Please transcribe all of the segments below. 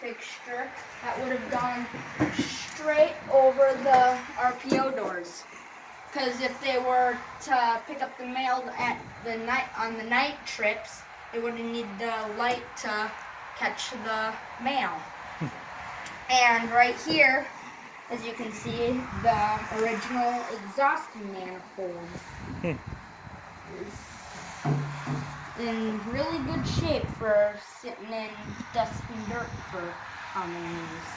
fixture that would have gone straight over the RPO doors. Because if they were to pick up the mail on the night trips, they would need the light to catch the mail. And right here, as you can see, the original exhaust manifold is in really good shape for sitting in dust and dirt for how many years.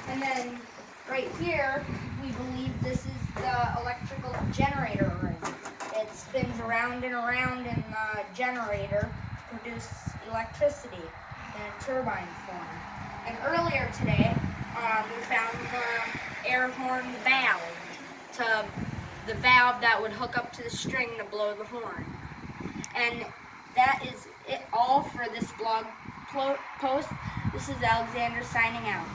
And then right here, we believe this is the electrical generator ring. It spins around and around in the generator to produce electricity in a turbine form. And earlier today, we found the air horn valve, the valve that would hook up to the string to blow the horn. And that is it all for this blog post. This is Alexander signing out.